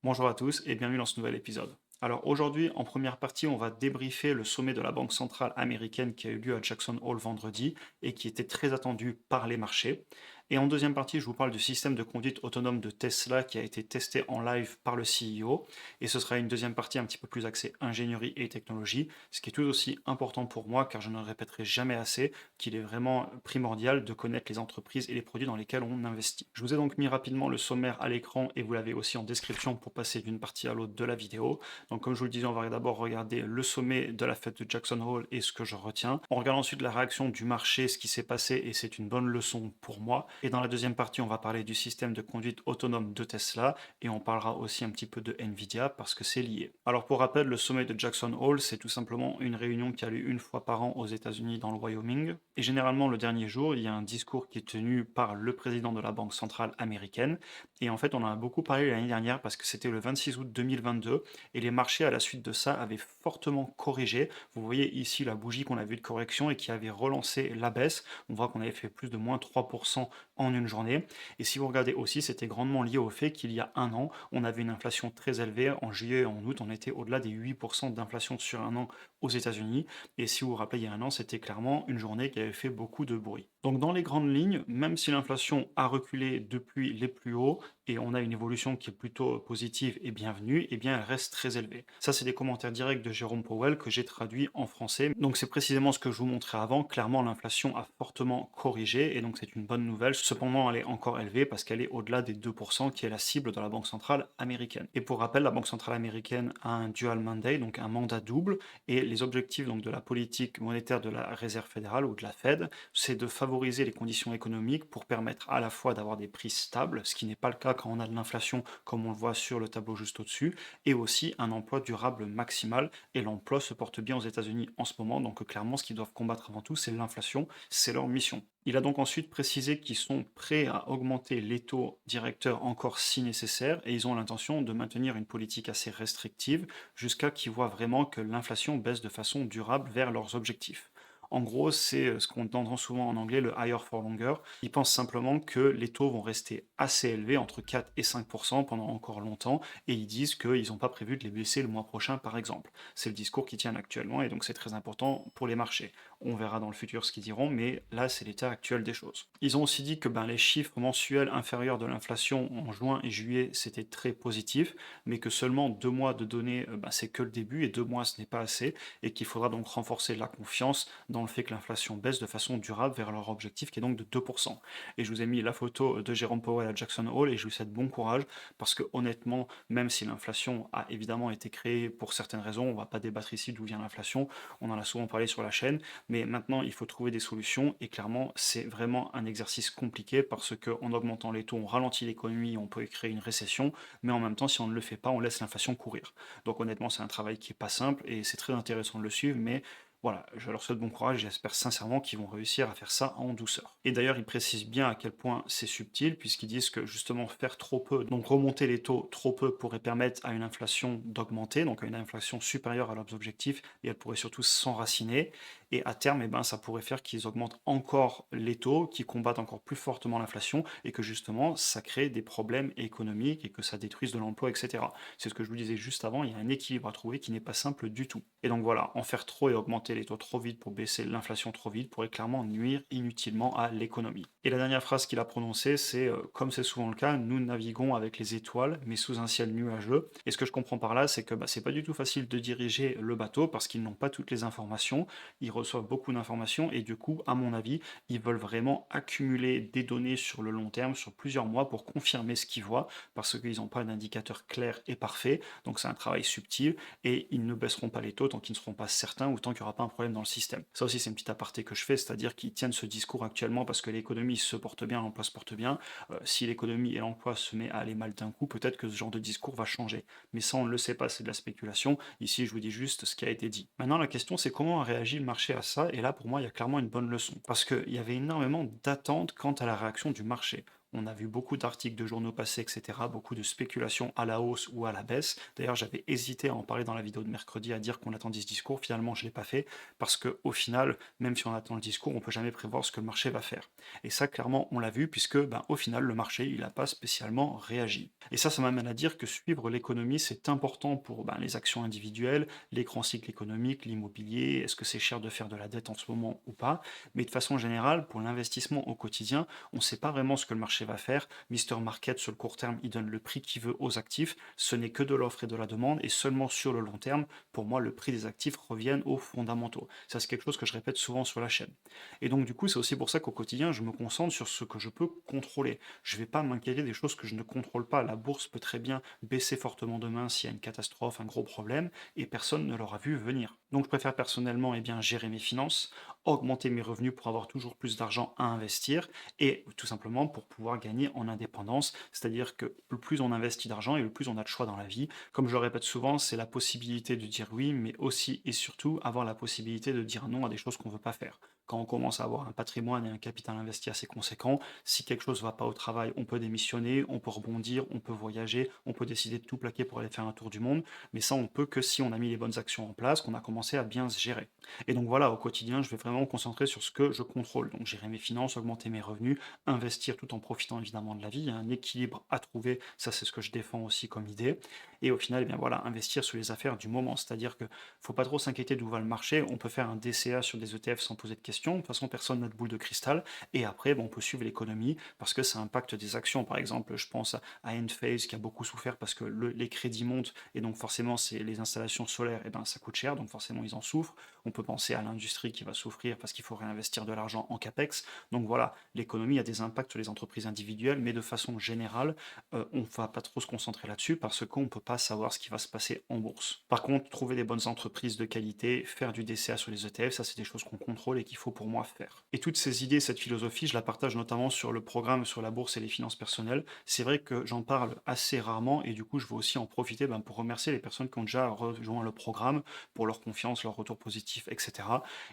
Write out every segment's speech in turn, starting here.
Bonjour à tous et bienvenue dans ce nouvel épisode. Alors aujourd'hui, en première partie, on va débriefer le sommet de la Banque centrale américaine qui a eu lieu à Jackson Hole vendredi et qui était très attendu par les marchés. Et en deuxième partie, je vous parle du système de conduite autonome de Tesla qui a été testé en live par le CEO. Et ce sera une deuxième partie un petit peu plus axée ingénierie et technologie, ce qui est tout aussi important pour moi car je ne le répéterai jamais assez qu'il est vraiment primordial de connaître les entreprises et les produits dans lesquels on investit. Je vous ai donc mis rapidement le sommaire à l'écran et vous l'avez aussi en description pour passer d'une partie à l'autre de la vidéo. Donc comme je vous le disais, on va d'abord regarder le sommet de la fête de Jackson Hole et ce que je retiens. On regarde ensuite la réaction du marché, ce qui s'est passé et c'est une bonne leçon pour moi. Et dans la deuxième partie, on va parler du système de conduite autonome de Tesla et on parlera aussi un petit peu de Nvidia parce que c'est lié. Alors pour rappel, le sommet de Jackson Hole, c'est tout simplement une réunion qui a lieu une fois par an aux États-Unis dans le Wyoming. Et généralement, le dernier jour, il y a un discours qui est tenu par le président de la Banque centrale américaine. Et en fait, on en a beaucoup parlé l'année dernière parce que c'était le 26 août 2022 et les marchés à la suite de ça avaient fortement corrigé. Vous voyez ici la bougie qu'on a vue de correction et qui avait relancé la baisse. On voit qu'on avait fait plus de moins 3% en une journée. Et si vous regardez aussi, c'était grandement lié au fait qu'il y a un an, on avait une inflation très élevée. En juillet et en août, on était au-delà des 8% d'inflation sur un an aux États-Unis. Et si vous vous rappelez, il y a un an, c'était clairement une journée qui avait fait beaucoup de bruit. Donc dans les grandes lignes, même si l'inflation a reculé depuis les plus hauts, et on a une évolution qui est plutôt positive et bienvenue, eh bien elle reste très élevée. Ça, c'est des commentaires directs de Jérôme Powell que j'ai traduits en français. Donc c'est précisément ce que je vous montrais avant. Clairement, l'inflation a fortement corrigé et donc c'est une bonne nouvelle. Cependant, elle est encore élevée parce qu'elle est au-delà des 2% qui est la cible de la Banque centrale américaine. Et pour rappel, la Banque centrale américaine a un dual mandate, donc un mandat double, et les objectifs donc, de la politique monétaire de la Réserve fédérale ou de la Fed, c'est de favoriser les conditions économiques pour permettre à la fois d'avoir des prix stables, ce qui n'est pas le cas quand on a de l'inflation, comme on le voit sur le tableau juste au-dessus, et aussi un emploi durable maximal. Et l'emploi se porte bien aux États-Unis en ce moment, donc clairement, ce qu'ils doivent combattre avant tout, c'est l'inflation, c'est leur mission. Il a donc ensuite précisé qu'ils sont prêts à augmenter les taux directeurs encore si nécessaire, et ils ont l'intention de maintenir une politique assez restrictive jusqu'à qu'ils voient vraiment que l'inflation baisse de façon durable vers leurs objectifs. En gros, c'est ce qu'on entend souvent en anglais, le higher for longer. Ils pensent simplement que les taux vont rester assez élevés, entre 4 et 5% pendant encore longtemps, et ils disent qu'ils n'ont pas prévu de les baisser le mois prochain, par exemple. C'est le discours qui tient actuellement, et donc c'est très important pour les marchés. On verra dans le futur ce qu'ils diront, mais là, c'est l'état actuel des choses. Ils ont aussi dit que les chiffres mensuels inférieurs de l'inflation en juin et juillet, c'était très positif, mais que seulement 2 mois de données, c'est que le début, et 2 mois, ce n'est pas assez, et qu'il faudra donc renforcer la confiance dans le fait que l'inflation baisse de façon durable vers leur objectif qui est donc de 2%. Et je vous ai mis la photo de Jérôme Powell à Jackson Hole et je vous souhaite bon courage parce que honnêtement, même si l'inflation a évidemment été créée pour certaines raisons, on ne va pas débattre ici d'où vient l'inflation, on en a souvent parlé sur la chaîne, mais maintenant il faut trouver des solutions et clairement c'est vraiment un exercice compliqué parce qu'en augmentant les taux, on ralentit l'économie, on peut créer une récession, mais en même temps si on ne le fait pas, on laisse l'inflation courir. Donc honnêtement c'est un travail qui est pas simple et c'est très intéressant de le suivre, mais voilà, je leur souhaite bon courage et j'espère sincèrement qu'ils vont réussir à faire ça en douceur. Et d'ailleurs, ils précisent bien à quel point c'est subtil, puisqu'ils disent que justement faire trop peu, donc remonter les taux trop peu pourrait permettre à une inflation d'augmenter, donc à une inflation supérieure à leurs objectifs, et elle pourrait surtout s'enraciner. Et à terme, ça pourrait faire qu'ils augmentent encore les taux, qu'ils combattent encore plus fortement l'inflation, et que justement, ça crée des problèmes économiques et que ça détruise de l'emploi, etc. C'est ce que je vous disais juste avant, il y a un équilibre à trouver qui n'est pas simple du tout. Et donc voilà, en faire trop et augmenter les taux trop vite pour baisser l'inflation trop vite pourrait clairement nuire inutilement à l'économie. Et la dernière phrase qu'il a prononcée, c'est comme c'est souvent le cas, nous naviguons avec les étoiles, mais sous un ciel nuageux. Et ce que je comprends par là, c'est que c'est pas du tout facile de diriger le bateau parce qu'ils n'ont pas toutes les informations, ils reçoivent beaucoup d'informations et du coup, à mon avis, ils veulent vraiment accumuler des données sur le long terme, sur plusieurs mois pour confirmer ce qu'ils voient parce qu'ils n'ont pas d'indicateur clair et parfait. Donc c'est un travail subtil et ils ne baisseront pas les taux tant qu'ils ne seront pas certains ou tant qu'il n'y aura pas un problème dans le système. Ça aussi, c'est une petite aparté que je fais, c'est-à-dire qu'ils tiennent ce discours actuellement parce que l'économie se porte bien, l'emploi se porte bien. Si l'économie et l'emploi se met à aller mal d'un coup, peut-être que ce genre de discours va changer. Mais ça, on ne le sait pas, c'est de la spéculation. Ici, je vous dis juste ce qui a été dit. Maintenant, la question, c'est comment a réagi le marché à ça. Et là, pour moi, il y a clairement une bonne leçon. Parce qu'il y avait énormément d'attentes quant à la réaction du marché. On a vu beaucoup d'articles de journaux passés, etc., beaucoup de spéculations à la hausse ou à la baisse. D'ailleurs, j'avais hésité à en parler dans la vidéo de mercredi, à dire qu'on attendait ce discours. Finalement, je ne l'ai pas fait parce qu'au final, même si on attend le discours, on ne peut jamais prévoir ce que le marché va faire. Et ça, clairement, on l'a vu puisque, ben, au final, le marché, il n'a pas spécialement réagi. Et ça m'amène à dire que suivre l'économie, c'est important pour ben, les actions individuelles, les grands cycles économiques, l'immobilier, est-ce que c'est cher de faire de la dette en ce moment ou pas. Mais de façon générale, pour l'investissement au quotidien, on ne sait pas vraiment ce que le marché va faire. Mister Market, sur le court terme, il donne le prix qu'il veut aux actifs. Ce n'est que de l'offre et de la demande. Et seulement sur le long terme, pour moi, le prix des actifs revient aux fondamentaux. Ça, c'est quelque chose que je répète souvent sur la chaîne. Et donc, du coup, c'est aussi pour ça qu'au quotidien, je me concentre sur ce que je peux contrôler. Je ne vais pas m'inquiéter des choses que je ne contrôle pas. La bourse peut très bien baisser fortement demain s'il y a une catastrophe, un gros problème, et personne ne l'aura vu venir. Donc, je préfère personnellement bien, gérer mes finances, augmenter mes revenus pour avoir toujours plus d'argent à investir, et tout simplement pour pouvoir gagner en indépendance. C'est-à-dire que le plus on investit d'argent et le plus on a de choix dans la vie. Comme je le répète souvent, c'est la possibilité de dire oui, mais aussi et surtout avoir la possibilité de dire non à des choses qu'on ne veut pas faire. Quand on commence à avoir un patrimoine et un capital investi assez conséquent, si quelque chose ne va pas au travail, on peut démissionner, on peut rebondir, on peut voyager, on peut décider de tout plaquer pour aller faire un tour du monde, mais ça on peut que si on a mis les bonnes actions en place, qu'on a commencé à bien se gérer. Et donc voilà, au quotidien, je vais vraiment me concentrer sur ce que je contrôle. Donc gérer mes finances, augmenter mes revenus, investir tout en profitant évidemment de la vie. Il y a un équilibre à trouver, ça c'est ce que je défends aussi comme idée. Et au final, voilà, investir sur les affaires du moment. C'est-à-dire que faut pas trop s'inquiéter d'où va le marché. On peut faire un DCA sur des ETF sans poser de questions. De toute façon, personne n'a de boule de cristal. Et après, on peut suivre l'économie parce que ça impacte des actions. Par exemple, je pense à Enphase qui a beaucoup souffert parce que les crédits montent et donc forcément, c'est les installations solaires, et ben ça coûte cher, donc forcément ils en souffrent. On peut penser à l'industrie qui va souffrir parce qu'il faut réinvestir de l'argent en capex. Donc voilà, l'économie a des impacts sur les entreprises individuelles, mais de façon générale, on ne va pas trop se concentrer là-dessus parce qu'on ne peut pas savoir ce qui va se passer en bourse. Par contre, trouver des bonnes entreprises de qualité, faire du DCA sur les ETF, ça c'est des choses qu'on contrôle et qu'il faut pour moi faire. Et toutes ces idées, cette philosophie, je la partage notamment sur le programme sur la bourse et les finances personnelles. C'est vrai que j'en parle assez rarement et du coup je veux aussi en profiter pour remercier les personnes qui ont déjà rejoint le programme pour leur confiance, leur retour positif, etc.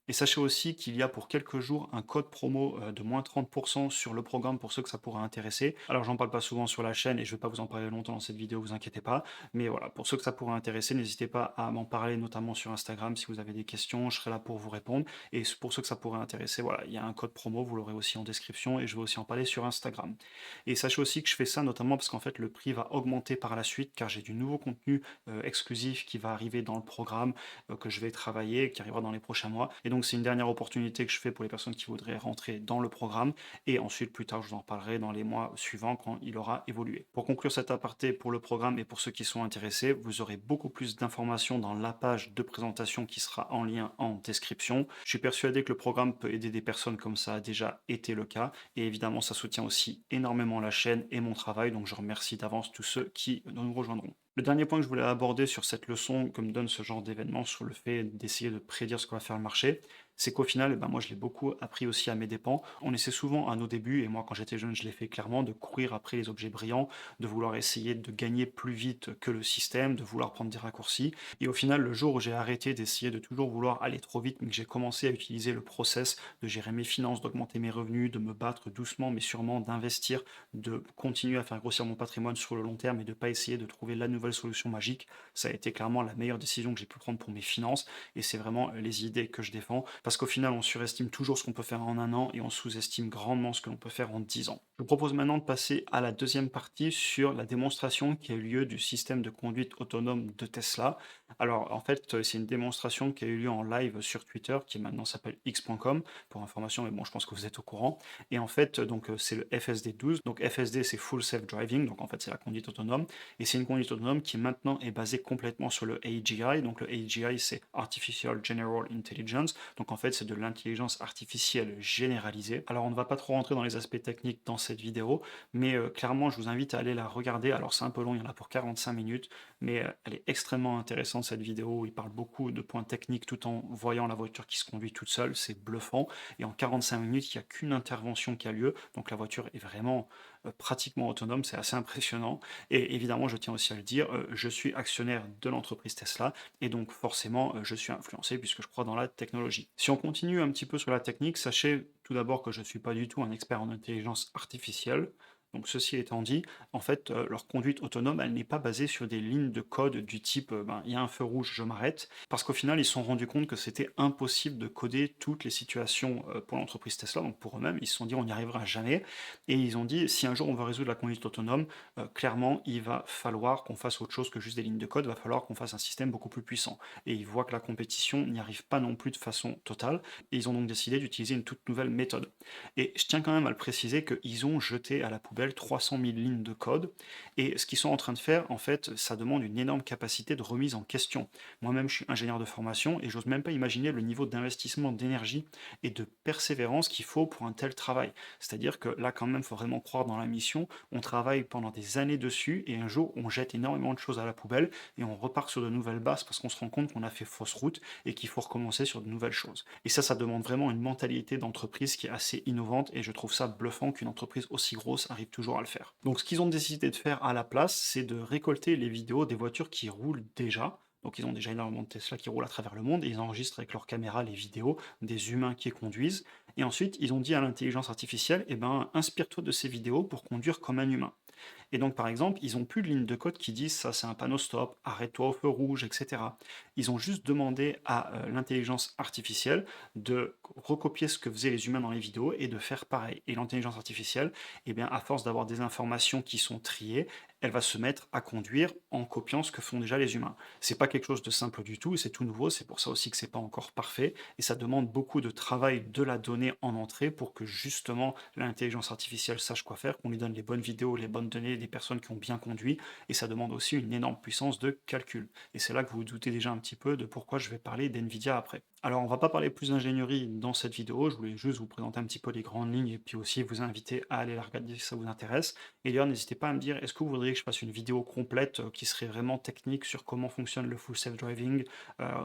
Et sachez aussi qu'il y a pour quelques jours un code promo de moins 30% sur le programme pour ceux que ça pourrait intéresser. Alors j'en parle pas souvent sur la chaîne et je vais pas vous en parler longtemps dans cette vidéo, vous inquiétez pas. Mais voilà, pour ceux que ça pourrait intéresser, n'hésitez pas à m'en parler, notamment sur Instagram si vous avez des questions, je serai là pour vous répondre. Et pour ceux que ça pourrait intéresser, voilà, il y a un code promo, vous l'aurez aussi en description et je vais aussi en parler sur Instagram. Et sachez aussi que je fais ça notamment parce qu'en fait le prix va augmenter par la suite car j'ai du nouveau contenu exclusif qui va arriver dans le programme, que je vais travailler, qui arrivera dans les prochains mois. Et donc c'est une dernière opportunité que je fais pour les personnes qui voudraient rentrer dans le programme. Et ensuite, plus tard, je vous en reparlerai dans les mois suivants quand il aura évolué. Pour conclure cet aparté pour le programme et pour ceux qui sont intéressés, vous aurez beaucoup plus d'informations dans la page de présentation qui sera en lien en description. Je suis persuadé que le programme peut aider des personnes comme ça a déjà été le cas. Et évidemment, ça soutient aussi énormément la chaîne et mon travail. Donc je remercie d'avance tous ceux qui nous rejoindront. Le dernier point que je voulais aborder sur cette leçon que me donne ce genre d'événement, sur le fait d'essayer de prédire ce que va faire le marché, c'est qu'au final, moi je l'ai beaucoup appris aussi à mes dépens. On essaie souvent à nos débuts, et moi quand j'étais jeune je l'ai fait clairement, de courir après les objets brillants, de vouloir essayer de gagner plus vite que le système, de vouloir prendre des raccourcis. Et au final, le jour où j'ai arrêté d'essayer de toujours vouloir aller trop vite, mais que j'ai commencé à utiliser le process de gérer mes finances, d'augmenter mes revenus, de me battre doucement mais sûrement, d'investir, de continuer à faire grossir mon patrimoine sur le long terme et de ne pas essayer de trouver la nouvelle solution magique, ça a été clairement la meilleure décision que j'ai pu prendre pour mes finances et c'est vraiment les idées que je défends parce qu'au final on surestime toujours ce qu'on peut faire en un an et on sous-estime grandement ce que l'on peut faire en 10 ans. Je vous propose maintenant de passer à la deuxième partie sur la démonstration qui a eu lieu du système de conduite autonome de Tesla. Alors en fait c'est une démonstration qui a eu lieu en live sur Twitter qui maintenant s'appelle x.com pour information, mais bon je pense que vous êtes au courant. Et en fait donc c'est le FSD 12, donc FSD c'est Full Self Driving, donc en fait c'est la conduite autonome et c'est une conduite autonome qui maintenant est basée complètement sur le AGI. Donc le AGI c'est Artificial General Intelligence, donc en fait c'est de l'intelligence artificielle généralisée. Alors on ne va pas trop rentrer dans les aspects techniques dans cette vidéo, mais clairement je vous invite à aller la regarder. Alors c'est un peu long, il y en a pour 45 minutes, mais elle est extrêmement intéressante cette vidéo. Il parle beaucoup de points techniques tout en voyant la voiture qui se conduit toute seule, c'est bluffant. Et en 45 minutes, il n'y a qu'une intervention qui a lieu, donc la voiture est vraiment pratiquement autonome, c'est assez impressionnant. Et évidemment, je tiens aussi à le dire, je suis actionnaire de l'entreprise Tesla, et donc forcément, je suis influencé puisque je crois dans la technologie. Si on continue un petit peu sur la technique, sachez tout d'abord que je ne suis pas du tout un expert en intelligence artificielle. Donc ceci étant dit, en fait, leur conduite autonome, elle n'est pas basée sur des lignes de code du type, ben, il y a un feu rouge, je m'arrête. Parce qu'au final, ils se sont rendus compte que c'était impossible de coder toutes les situations pour l'entreprise Tesla, donc pour eux-mêmes, ils se sont dit on n'y arrivera jamais. Et ils ont dit si un jour on veut résoudre la conduite autonome, clairement, il va falloir qu'on fasse autre chose que juste des lignes de code, il va falloir qu'on fasse un système beaucoup plus puissant. Et ils voient que la compétition n'y arrive pas non plus de façon totale, et ils ont donc décidé d'utiliser une toute nouvelle méthode. Et je tiens quand même à le préciser qu'ils ont jeté à la poubelle 300 000 lignes de code, et ce qu'ils sont en train de faire, en fait, ça demande une énorme capacité de remise en question. Moi-même, je suis ingénieur de formation, et j'ose même pas imaginer le niveau d'investissement d'énergie et de persévérance qu'il faut pour un tel travail. C'est-à-dire que là, quand même, il faut vraiment croire dans la mission, on travaille pendant des années dessus, et un jour, on jette énormément de choses à la poubelle, et on repart sur de nouvelles bases parce qu'on se rend compte qu'on a fait fausse route, et qu'il faut recommencer sur de nouvelles choses. Et ça demande vraiment une mentalité d'entreprise qui est assez innovante, et je trouve ça bluffant qu'une entreprise aussi grosse arrive toujours à le faire. Donc ce qu'ils ont décidé de faire à la place, c'est de récolter les vidéos des voitures qui roulent déjà. Donc ils ont déjà énormément de Tesla qui roulent à travers le monde, et ils enregistrent avec leur caméra les vidéos des humains qui conduisent. Et ensuite, ils ont dit à l'intelligence artificielle, eh ben, inspire-toi de ces vidéos pour conduire comme un humain. Et donc, par exemple, ils n'ont plus de ligne de code qui disent ça, c'est un panneau stop, arrête-toi au feu rouge, etc. Ils ont juste demandé à l'intelligence artificielle de recopier ce que faisaient les humains dans les vidéos et de faire pareil. Et l'intelligence artificielle, eh bien, à force d'avoir des informations qui sont triées, elle va se mettre à conduire en copiant ce que font déjà les humains. C'est pas quelque chose de simple du tout, c'est tout nouveau, c'est pour ça aussi que c'est pas encore parfait, et ça demande beaucoup de travail de la donnée en entrée pour que justement l'intelligence artificielle sache quoi faire, qu'on lui donne les bonnes vidéos, les bonnes données des personnes qui ont bien conduit, et ça demande aussi une énorme puissance de calcul. Et c'est là que vous vous doutez déjà un petit peu de pourquoi je vais parler d'NVIDIA après. Alors on va pas parler plus d'ingénierie dans cette vidéo, je voulais juste vous présenter un petit peu les grandes lignes et puis aussi vous inviter à aller la regarder si ça vous intéresse. Et d'ailleurs n'hésitez pas à me dire est-ce que vous voudriez que je fasse une vidéo complète qui serait vraiment technique sur comment fonctionne le full self-driving,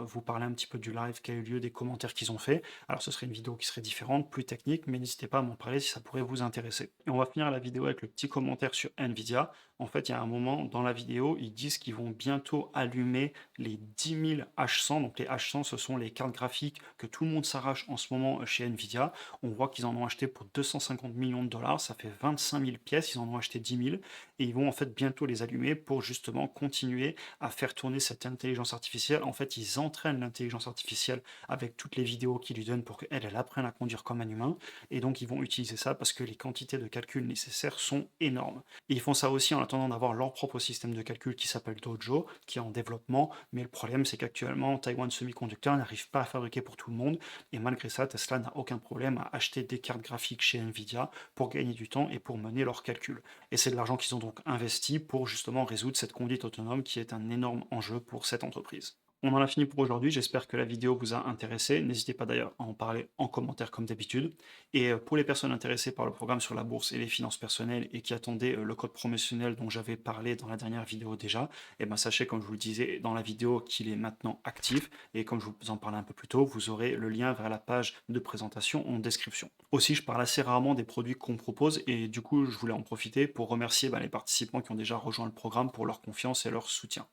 vous parler un petit peu du live qui a eu lieu, des commentaires qu'ils ont fait. Alors ce serait une vidéo qui serait différente, plus technique, mais n'hésitez pas à m'en parler si ça pourrait vous intéresser. Et on va finir la vidéo avec le petit commentaire sur Nvidia. En fait, il y a un moment dans la vidéo, ils disent qu'ils vont bientôt allumer les 10 000 H100. Donc les H100, ce sont les cartes graphiques que tout le monde s'arrache en ce moment chez Nvidia. On voit qu'ils en ont acheté pour 250 millions de dollars, ça fait 25 000 pièces, ils en ont acheté 10 000, et ils vont en fait bientôt les allumer pour justement continuer à faire tourner cette intelligence artificielle. En fait, ils entraînent l'intelligence artificielle avec toutes les vidéos qu'ils lui donnent pour qu'elle apprenne à conduire comme un humain, et donc ils vont utiliser ça parce que les quantités de calcul nécessaires sont énormes. Et ils font ça aussi en attendant d'avoir leur propre système de calcul qui s'appelle Dojo, qui est en développement, mais le problème c'est qu'actuellement Taiwan Semiconductor n'arrive pas à fabriquer pour tout le monde, et malgré ça Tesla n'a aucun problème à acheter des cartes graphiques chez Nvidia pour gagner du temps et pour mener leurs calculs. Et c'est de l'argent qu'ils ont donc investi pour justement résoudre cette conduite autonome qui est un énorme enjeu pour cette entreprise. On en a fini pour aujourd'hui, j'espère que la vidéo vous a intéressé. N'hésitez pas d'ailleurs à en parler en commentaire comme d'habitude. Et pour les personnes intéressées par le programme sur la bourse et les finances personnelles et qui attendaient le code promotionnel dont j'avais parlé dans la dernière vidéo déjà, eh ben sachez, comme je vous le disais dans la vidéo, qu'il est maintenant actif. Et comme je vous en parlais un peu plus tôt, vous aurez le lien vers la page de présentation en description. Aussi, je parle assez rarement des produits qu'on propose et du coup, je voulais en profiter pour remercier les participants qui ont déjà rejoint le programme pour leur confiance et leur soutien.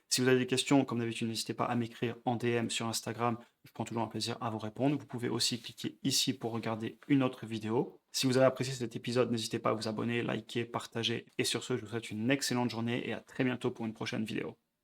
Si vous avez des questions, comme d'habitude, n'hésitez pas à m'écrire en DM sur Instagram. Je prends toujours un plaisir à vous répondre. Vous pouvez aussi cliquer ici pour regarder une autre vidéo. Si vous avez apprécié cet épisode, n'hésitez pas à vous abonner, liker, partager. Et sur ce, je vous souhaite une excellente journée et à très bientôt pour une prochaine vidéo.